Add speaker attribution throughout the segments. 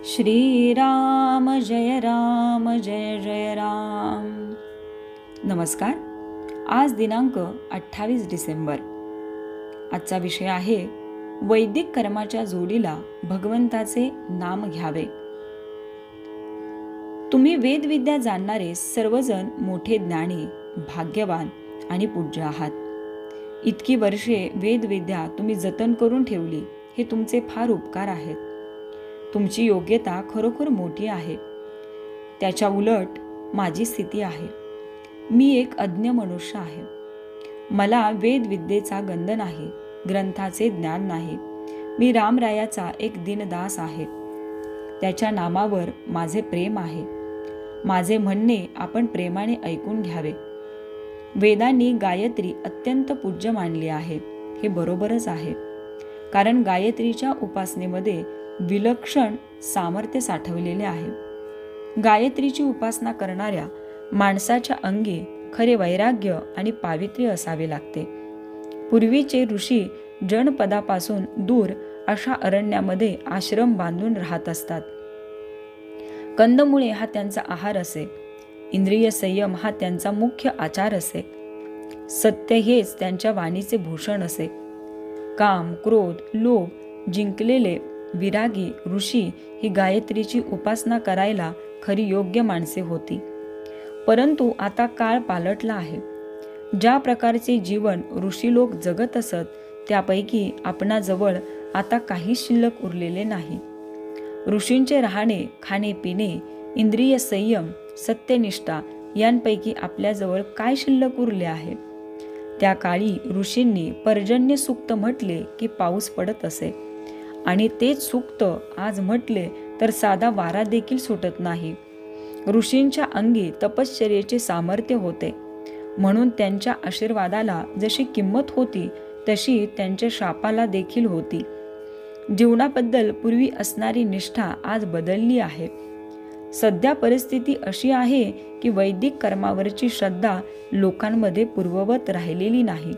Speaker 1: श्रीराम जय राम जय जय राम. नमस्कार. आज दिनांक 28 डिसेंबर. आजचा विषय आहे वैदिक कर्माच्या जोडीला भगवंताचे नाम घ्यावे. तुम्ही वेदविद्या जाणणारे सर्वजण मोठे ज्ञानी, भाग्यवान आणि पूज्य आहात. इतकी वर्षे वेदविद्या तुम्ही जतन करून ठेवली, हे तुमचे फार उपकार आहेत. तुमची योग्यता खरोखर मोठी आहे. त्याच्या उलट माझी स्थिती आहे. मी एक अज्ञ मनुष्य आहे. मला वेदविद्येचा गंध नाही, ग्रंथाचे ज्ञान नाही. मी रामरायाचा एक दीनदास आहे. त्याच्या नामावर माझे प्रेम आहे. माझे म्हणणे आपण प्रेमाने ऐकून घ्यावे. वेदांनी गायत्री अत्यंत पूज्य मानली आहे, हे बरोबरच आहे. कारण गायत्रीच्या उपासनेमध्ये विलक्षण सामर्थ्य साठवलेले आहे. गायत्रीची उपासना करणाऱ्या माणसाच्या अंगी खरे वैराग्य आणि पावित्र्य असावे लागते. पूर्वीचे ऋषी जनपदापासून दूर अशा अरण्यामध्ये आश्रम बांधून राहत असतात. कंदमुळे हा त्यांचा आहार असे. इंद्रिय संयम हा त्यांचा मुख्य आचार असे. सत्य हेच त्यांच्या वाणीचे भूषण असे. काम, क्रोध, लोभ जिंकलेले विरागी ऋषी ही गायत्रीची उपासना करायला खरी योग्य माणसे होती. परंतु आता काळ पालटला आहे. ज्या प्रकारचे जीवन ऋषी लोक जगत असत, त्यापैकी आपणाजवळ आता काही शिल्लक उरलेले नाही. ऋषींचे राहणे, खाणे पिणे, इंद्रिय संयम, सत्यनिष्ठा यांपैकी आपल्याजवळ काय शिल्लक उरले आहे? त्या काळी ऋषींनी पर्जन्य सूक्त म्हटले की पाऊस पडत असे, आणि तेच सूक्त आज म्हटले तर साधा वारा देखील सुटत नाही. ऋषींच्या अंगी तपश्चर्येचे सामर्थ्य होते, म्हणून त्यांच्या आशीर्वादाला जशी किंमत होती तशी त्यांच्या शापाला देखील होती. जीवनाबद्दल पूर्वी असणारी निष्ठा आज बदलली आहे. सध्या परिस्थिती अशी आहे की वैदिक कर्मावरची श्रद्धा लोकांमध्ये पूर्ववत राहिलेली नाही,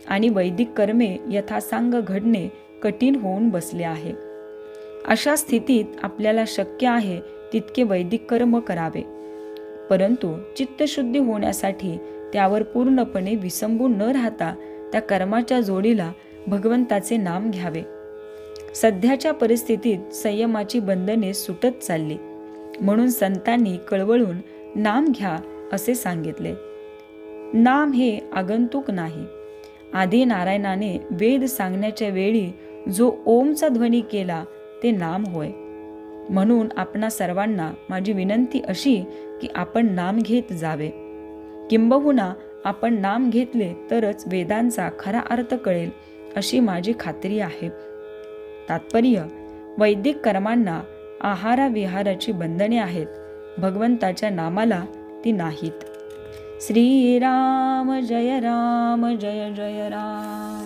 Speaker 1: आणि वैदिक कर्मे यथासांग घडणे कठीण होऊन बसले आहे. अशा स्थितीत आपल्याला शक्य आहे तितके वैदिक कर्म करावे, परंतु चित्तशुद्धी होण्यासाठी त्यावर पूर्णपणे विसंबून न राहता त्या कर्माच्या जोडीला भगवंताचे नाम घ्यावे. सध्याच्या परिस्थितीत संयमाची बंधने सुटत चालली, म्हणून संतांनी कळवळून नाम घ्या असे सांगितले. नाम हे आगंतुक नाही. आदी नारायणाने वेद सांगण्याच्या वेळी जो ओमचा ध्वनी केला ते नाम होय. म्हणून आपणा सर्वांना माझी विनंती अशी की आपण नाम घेत जावे. किंबहुना आपण नाम घेतले तरच वेदांचा खरा अर्थ कळेल अशी माझी खात्री आहे. तात्पर्य: वैदिक कर्मांना आहाराविहाराची बंधने आहेत, भगवंताच्या नामाला ती नाहीत. श्रीराम जय राम जय जय राम.